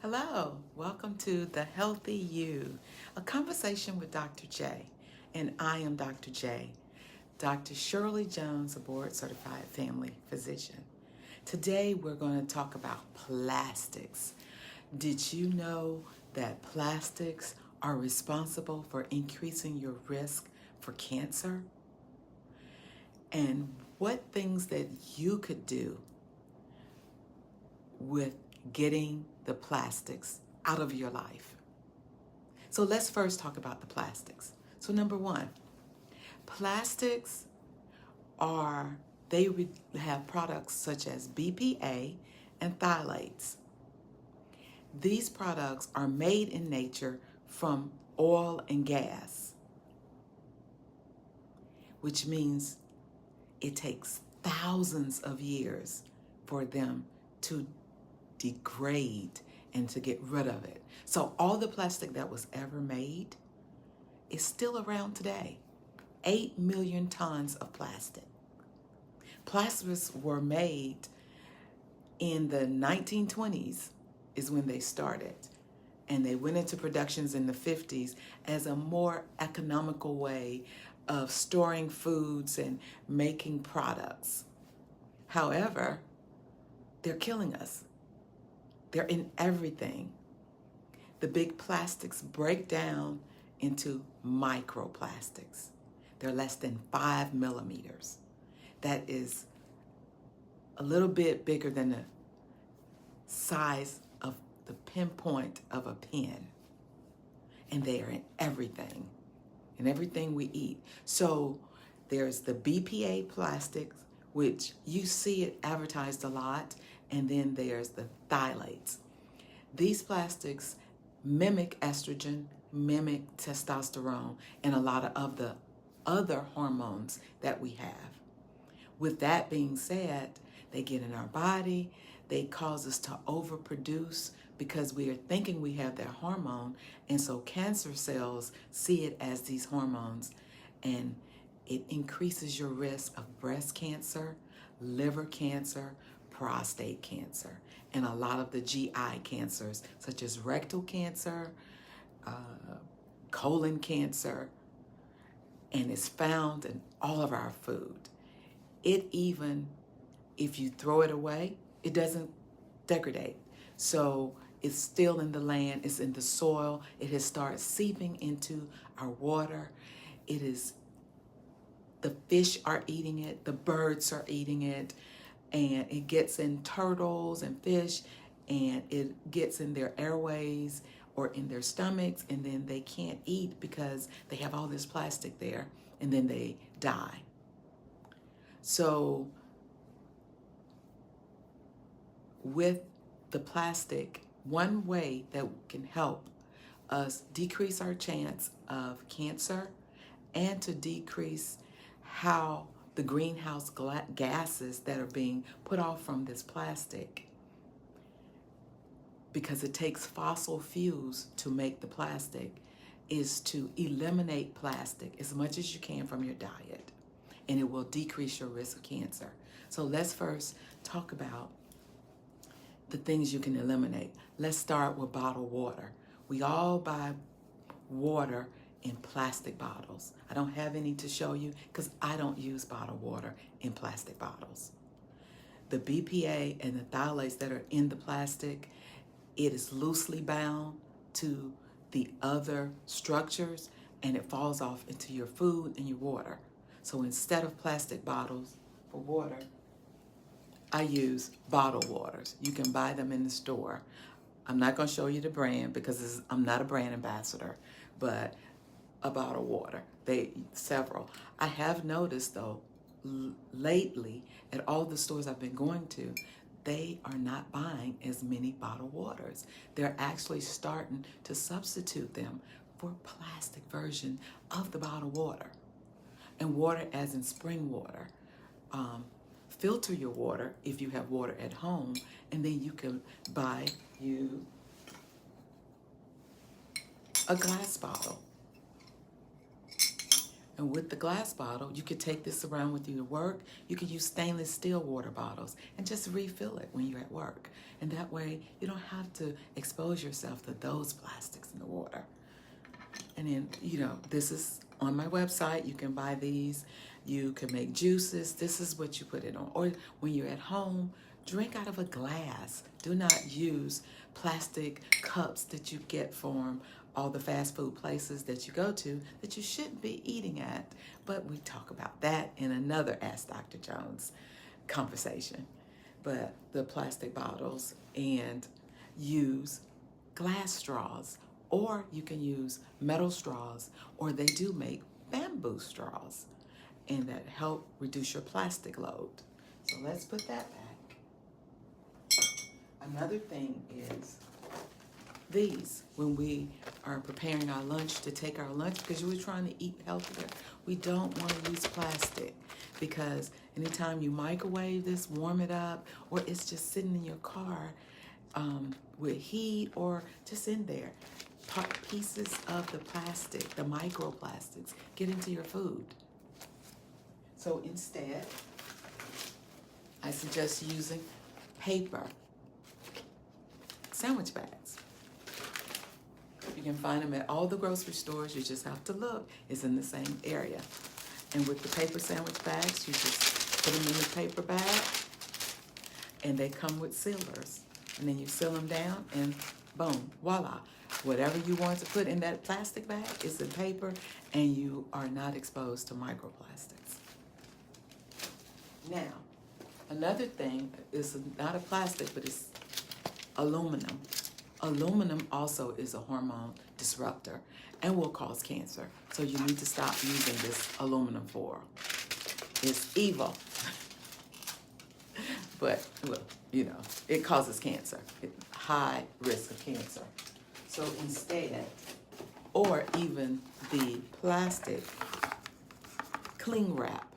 Hello, welcome to The Healthy You, a conversation with Dr. J. And I am Dr. J, Dr. Shirley Jones, a board certified family physician. Today we're going to talk about plastics. Did you know that plastics are responsible for increasing your risk for cancer? And what things that you could do with getting the plastics out of your life. So let's first talk about the plastics. So number one, plastics they have products such as BPA and phthalates. These products are made in nature from oil and gas, which means it takes thousands of years for them to degrade and to get rid of it. So all the plastic that was ever made is still around today. 8 million tons of plastic. Plastics were made in the 1920s is when they started. And they went into productions in the 50s as a more economical way of storing foods and making products. However, they're killing us. They're in everything. The big plastics break down into microplastics. They're less than 5 millimeters. That is a little bit bigger than the size of the pinpoint of a pin. And they are in everything we eat. So there's the BPA plastics, which you see it advertised a lot, and then there's the phthalates. These plastics mimic estrogen, mimic testosterone, and a lot of the other hormones that we have. With that being said, they get in our body, they cause us to overproduce because we are thinking we have that hormone, and so cancer cells see it as these hormones, and it increases your risk of breast cancer, liver cancer, prostate cancer, and a lot of the GI cancers, such as rectal cancer, colon cancer, and it's found in all of our food. It even, if you throw it away, it doesn't degrade. So it's still in the land, it's in the soil, it has started seeping into our water. The fish are eating it, the birds are eating it, and it gets in turtles and fish, and it gets in their airways or in their stomachs, and then they can't eat because they have all this plastic there, and then they die. So with the plastic, one way that can help us decrease our chance of cancer and to decrease how the greenhouse gases that are being put off from this plastic, because it takes fossil fuels to make the plastic, is to eliminate plastic as much as you can from your diet, and it will decrease your risk of cancer. So let's first talk about the things you can eliminate. Let's start with bottled water. We all buy water in plastic bottles. I don't have any to show you because I don't use bottled water in plastic bottles. The BPA and the phthalates that are in the plastic, it is loosely bound to the other structures, and it falls off into your food and your water. So instead of plastic bottles for water, I use bottled waters. You can buy them in the store. I'm not going to show you the brand because I'm not a brand ambassador, but a bottled water. Several. I have noticed though, lately at all the stores I've been going to, they are not buying as many bottled waters. They're actually starting to substitute them for plastic version of the bottled water. And water as in spring water. Filter your water if you have water at home, and then you can buy you a glass bottle. And with the glass bottle, you could take this around with you to work. You could use stainless steel water bottles and just refill it when you're at work. And that way, you don't have to expose yourself to those plastics in the water. And then, this is on my website. You can buy these. You can make juices. This is what you put it on. Or when you're at home, drink out of a glass. Do not use plastic cups that you get from all the fast food places that you go to that you shouldn't be eating at. But we talk about that in another Ask Dr. Jones conversation. But the plastic bottles, and use glass straws, or you can use metal straws, or they do make bamboo straws, and that help reduce your plastic load. So let's put that back. Another thing is these, when we are preparing our lunch to take our lunch, because we're trying to eat healthier, we don't want to use plastic, because anytime you microwave this, warm it up, or it's just sitting in your car with heat or just in there, pieces of the plastic, the microplastics, get into your food. So instead, I suggest using paper sandwich bags. You can find them at all the grocery stores. You just have to look. It's in the same area. And with the paper sandwich bags, you just put them in the paper bag, and they come with sealers. And then you seal them down, and boom, voila. Whatever you want to put in that plastic bag is in paper, and you are not exposed to microplastics. Now, another thing is not a plastic, but it's aluminum. Aluminum also is a hormone disruptor and will cause cancer. So you need to stop using this aluminum foil. It's evil. But, well, it causes cancer. High risk of cancer. So instead, or even the plastic cling wrap,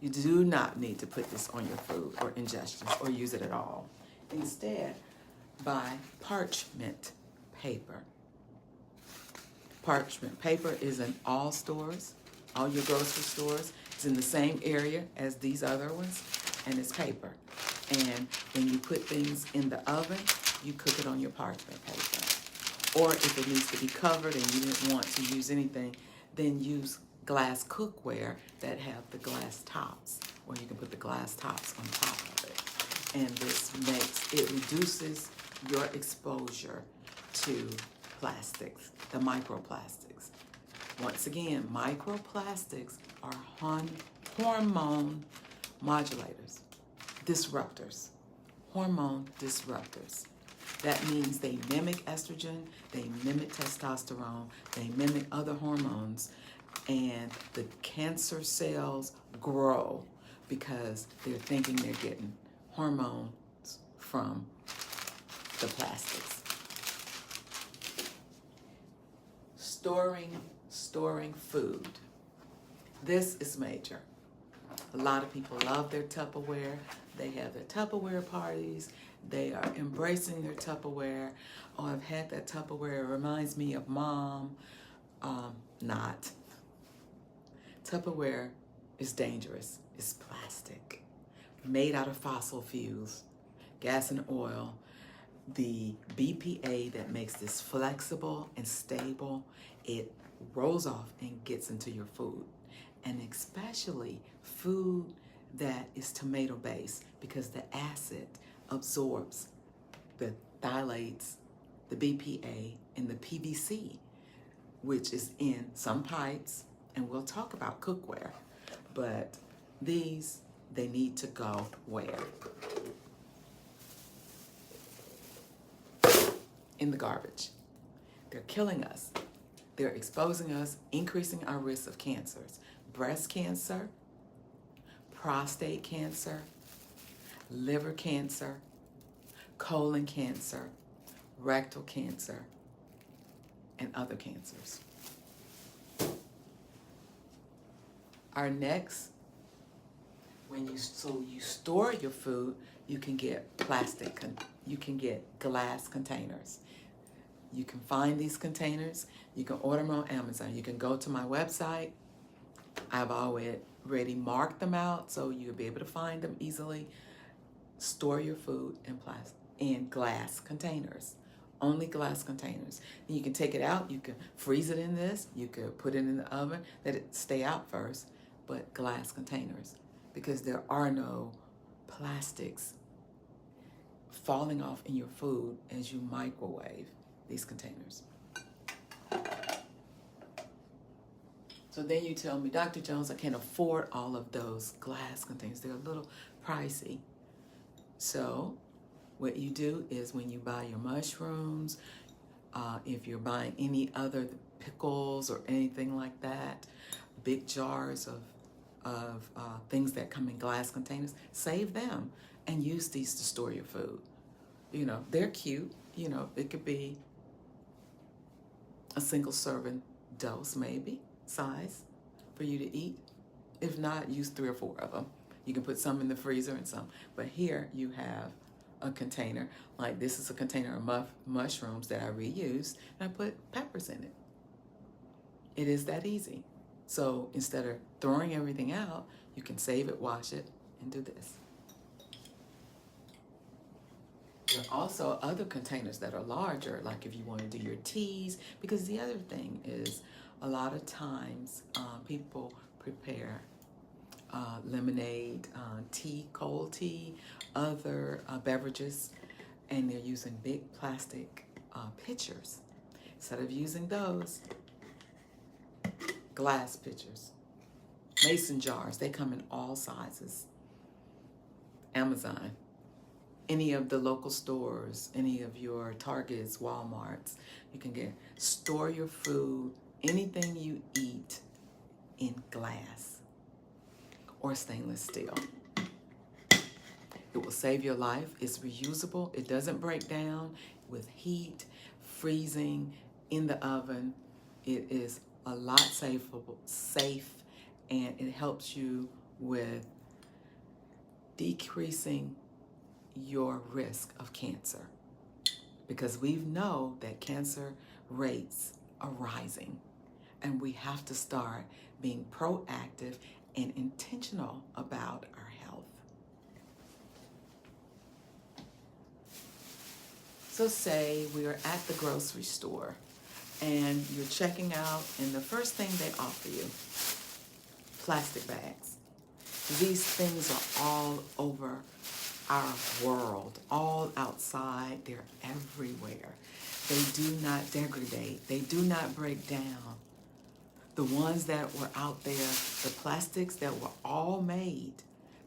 you do not need to put this on your food or ingestions or use it at all. Instead, buy parchment paper. Parchment paper is in all stores, all your grocery stores. It's in the same area as these other ones, and it's paper. And when you put things in the oven, you cook it on your parchment paper. Or if it needs to be covered and you didn't want to use anything, then use glass cookware that have the glass tops, or you can put the glass tops on top of it. And it reduces your exposure to plastics, the microplastics. Once again, microplastics are hormone modulators, disruptors, hormone disruptors. That means they mimic estrogen, they mimic testosterone, they mimic other hormones, and the cancer cells grow because they're thinking they're getting hormones from the plastics. Storing food. This is major. A lot of people love their Tupperware. They have their Tupperware parties. They are embracing their Tupperware. Oh, I've had that Tupperware. It reminds me of mom. Not. Tupperware is dangerous. It's plastic, made out of fossil fuels, gas and oil. The BPA that makes this flexible and stable, it rolls off and gets into your food. And especially food that is tomato based, because the acid absorbs the phthalates, the BPA, and the PVC, which is in some pipes, and we'll talk about cookware. But these, they need to go where? In the garbage. They're killing us. They're exposing us, increasing our risk of cancers. Breast cancer, prostate cancer, liver cancer, colon cancer, rectal cancer, and other cancers. Our next, when you store your food, you can get you can get glass containers. You can find these containers. You can order them on Amazon. You can go to my website I've already marked them out so you'll be able to find them easily. Store your food in glass containers. Only glass containers. And you can take it out, you can freeze it in this, you could put it in the oven, let it stay out first, but glass containers, because there are no plastics falling off in your food as you microwave these containers. So then you tell me, Dr. Jones, I can't afford all of those glass containers. They're a little pricey. So what you do is when you buy your mushrooms, if you're buying any other pickles or anything like that, big jars of things that come in glass containers, save them and use these to store your food. You know, they're cute. You know, it could be a single serving dose, maybe, size for you to eat. If not, use 3 or 4 of them. You can put some in the freezer and some. But here you have a container. Like this is a container of mushrooms that I reused, and I put peppers in it. It is that easy. So instead of throwing everything out, you can save it, wash it, and do this. There are also other containers that are larger, like if you want to do your teas, because the other thing is a lot of times people prepare lemonade, tea, cold tea, other beverages, and they're using big plastic pitchers. Instead of using those, glass pitchers, mason jars, they come in all sizes. Amazon, any of the local stores, any of your Targets, Walmarts, you can store your food, anything you eat, in glass or stainless steel. It will save your life. It's reusable. It doesn't break down with heat, freezing, in the oven. It is a lot safe, and it helps you with decreasing your risk of cancer, because we know that cancer rates are rising, and we have to start being proactive and intentional about our health. So say we are at the grocery store and you're checking out, and the first thing they offer you, plastic bags. These things are all over our world, all outside, they're everywhere. They do not degrade, they do not break down. The ones that were out there, the plastics that were all made,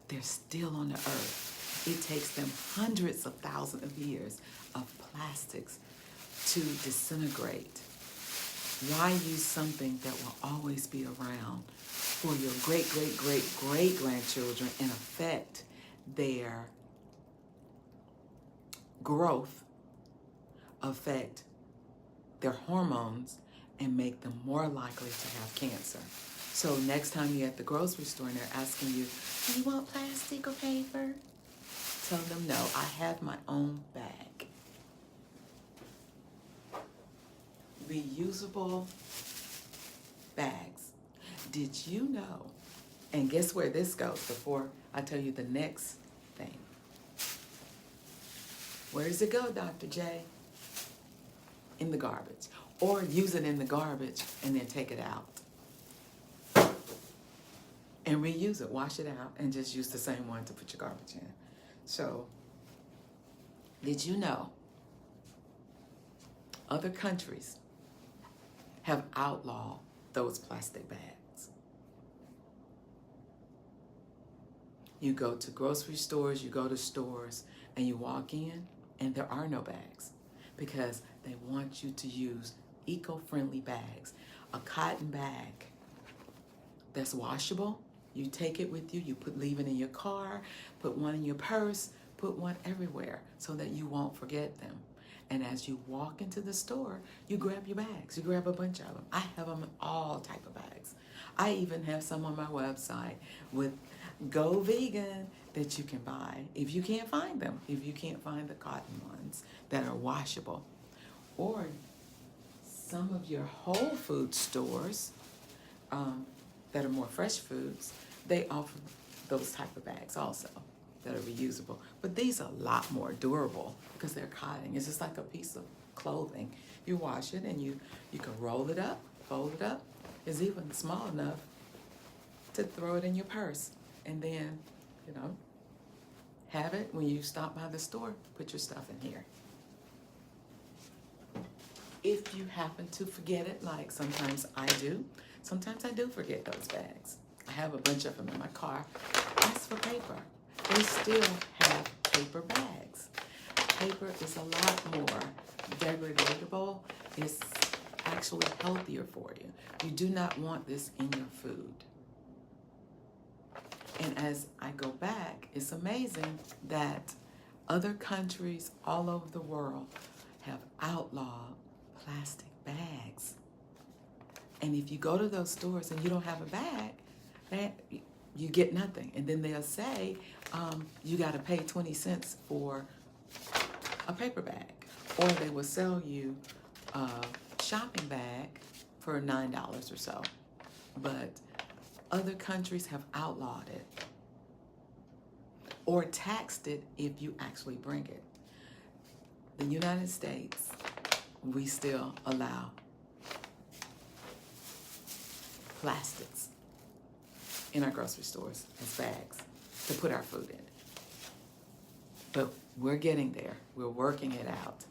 they're still on the earth. It takes them hundreds of thousands of years of plastics to disintegrate. Why use something that will always be around for your great-great-great-great-grandchildren and affect their growth, affect their hormones, and make them more likely to have cancer? So next time you're at the grocery store and they're asking you, do you want plastic or paper? Tell them, no, I have my own bag. Reusable bags. Did you know? And guess where this goes before I tell you the next thing? Where does it go, Dr. J? In the garbage. Or use it in the garbage and then take it out. And reuse it, wash it out, and just use the same one to put your garbage in. So, did you know other countries have outlawed those plastic bags? You go to grocery stores, you go to stores, and you walk in, and there are no bags because they want you to use eco-friendly bags. A cotton bag that's washable, you take it with you, leave it in your car, put one in your purse, put one everywhere so that you won't forget them. And as you walk into the store, you grab your bags. You grab a bunch of them. I have them in all type of bags. I even have some on my website with Go Vegan that you can buy if you can't find them, if you can't find the cotton ones that are washable. Or some of your Whole Food stores, that are more fresh foods, they offer those type of bags also that are reusable. But these are a lot more durable because they're cotton. It's just like a piece of clothing. You wash it and you can roll it up, fold it up. It's even small enough to throw it in your purse. And then, you know, have it when you stop by the store, put your stuff in here. If you happen to forget it, like sometimes I do forget those bags. I have a bunch of them in my car. Ask for paper. They still have paper bags. Paper is a lot more degradable. It's actually healthier for you. You do not want this in your food. And as I go back, it's amazing that other countries all over the world have outlawed plastic bags. And if you go to those stores and you don't have a bag, you get nothing. And then they'll say, you got to pay 20 cents for a paper bag. Or they will sell you a shopping bag for $9 or so. But other countries have outlawed it or taxed it if you actually bring it. The United States, we still allow plastics in our grocery stores as bags to put our food in. But we're getting there. We're working it out.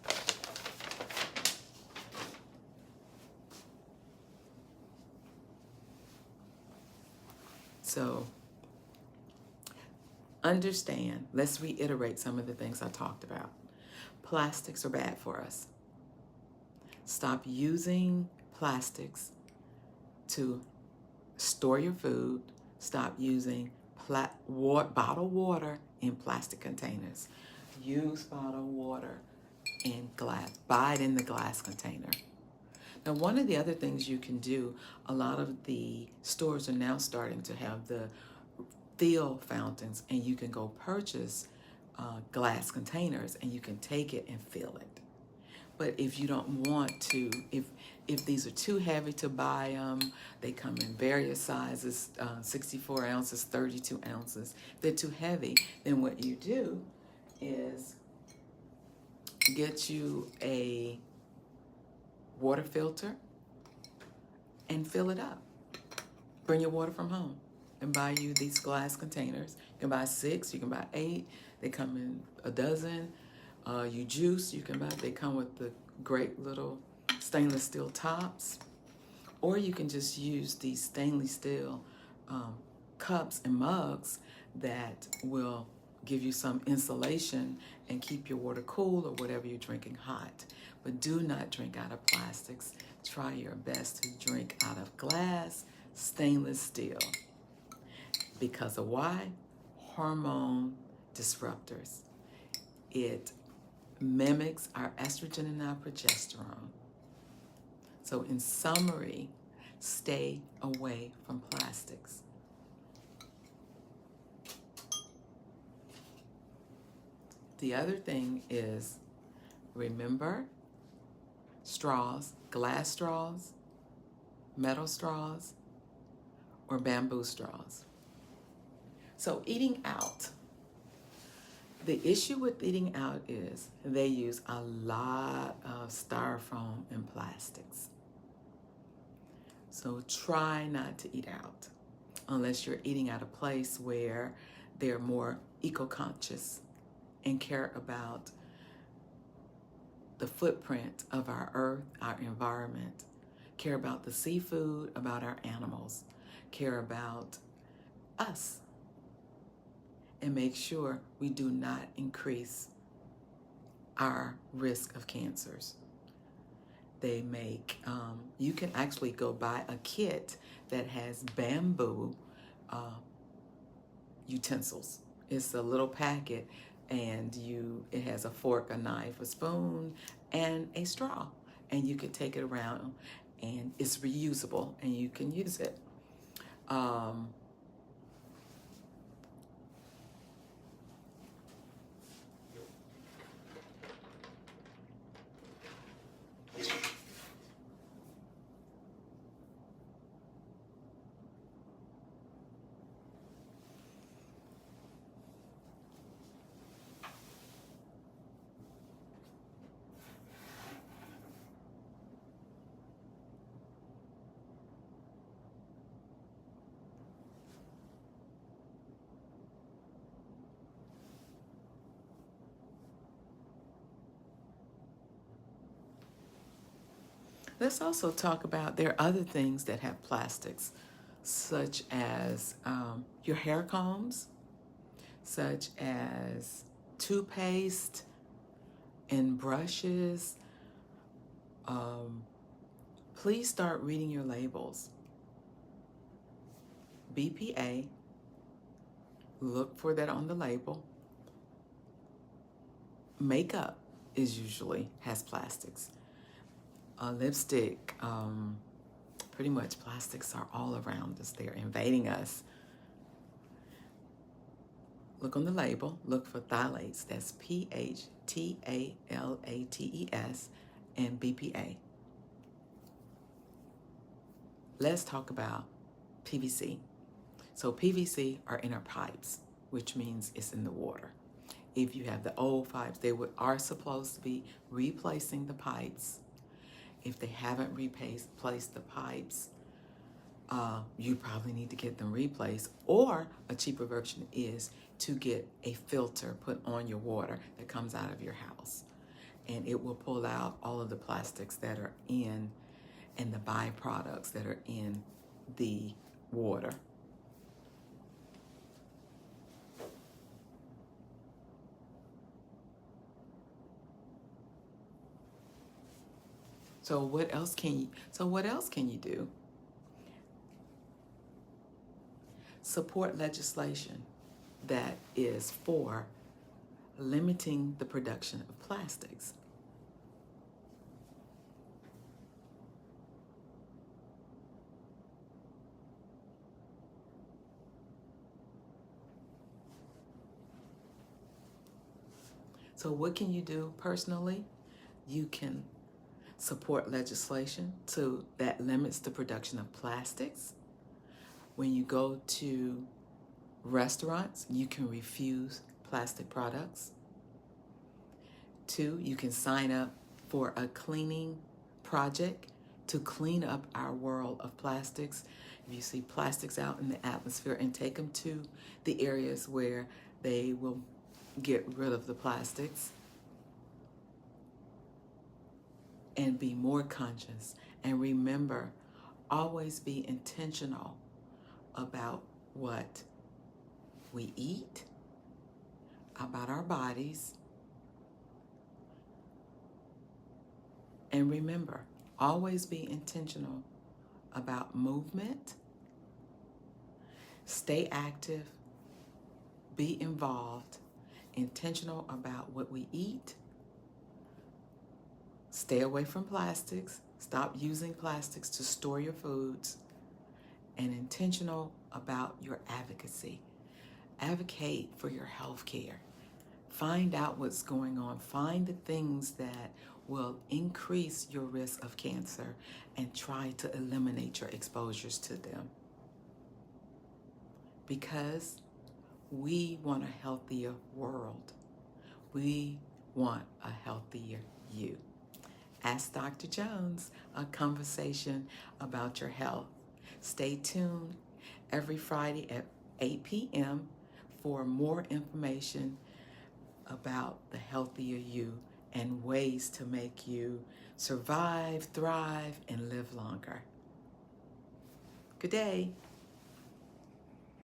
So understand, let's reiterate some of the things I talked about. Plastics are bad for us. Stop using plastics to store your food. Stop using bottled water in plastic containers. Use bottled water in glass. Buy it in the glass container. Now, one of the other things you can do, a lot of the stores are now starting to have the fill fountains, and you can go purchase glass containers and you can take it and fill it. But if you don't want to, if these are too heavy to buy them, they come in various sizes, 64 ounces, 32 ounces. If they're too heavy, then what you do is get you a water filter and fill it up. Bring your water from home and buy you these glass containers. You can buy 6, you can buy 8. They come in a dozen. You juice, you can buy, they come with the great little stainless steel tops. Or you can just use these stainless steel cups and mugs that will give you some insulation and keep your water cool or whatever you're drinking hot. But do not drink out of plastics. Try your best to drink out of glass, stainless steel. Because of why? Hormone disruptors. It mimics our estrogen and our progesterone. So in summary, stay away from plastics. The other thing is, remember, straws, glass straws, metal straws, or bamboo straws. So eating out. The issue with eating out is they use a lot of styrofoam and plastics. So try not to eat out unless you're eating at a place where they're more eco-conscious and care about the footprint of our earth, our environment, care about the seafood, about our animals, care about us, and make sure we do not increase our risk of cancers. They make, you can actually go buy a kit that has bamboo utensils. It's a little packet, and it has a fork, a knife, a spoon, and a straw. And you can take it around, and it's reusable, and you can use it. Let's also talk about there are other things that have plastics, such as your hair combs, such as toothpaste and brushes. Um, please start reading your labels. BPA, look for that on the label. Makeup is usually has plastics. Lipstick, pretty much plastics are all around us. They're invading us. Look on the label. Look for phthalates. That's PHTALATES and BPA. Let's talk about PVC. So PVC are inner pipes, which means it's in the water. If you have the old pipes, they are supposed to be replacing the pipes. If they haven't replaced the pipes, you probably need to get them replaced, or a cheaper version is to get a filter put on your water that comes out of your house, and it will pull out all of the plastics that are in and the byproducts that are in the water. So what else can you do? Support legislation that is for limiting the production of plastics. So what can you do personally? You can support legislation that limits the production of plastics. When you go to restaurants, you can refuse plastic products. 2, you can sign up for a cleaning project to clean up our world of plastics. If you see plastics out in the atmosphere, and take them to the areas where they will get rid of the plastics. And be more conscious. And remember, always be intentional about what we eat, about our bodies. And remember, always be intentional about movement. Stay active, be involved, intentional about what we eat. Stay away from plastics. Stop using plastics to store your foods. And intentional about your advocacy. Advocate for your health care. Find out what's going on. Find the things that will increase your risk of cancer and try to eliminate your exposures to them. Because we want a healthier world. We want a healthier you. Ask Dr. Jones, a conversation about your health. Stay tuned every Friday at 8 p.m. for more information about the healthier you and ways to make you survive, thrive, and live longer. Good day.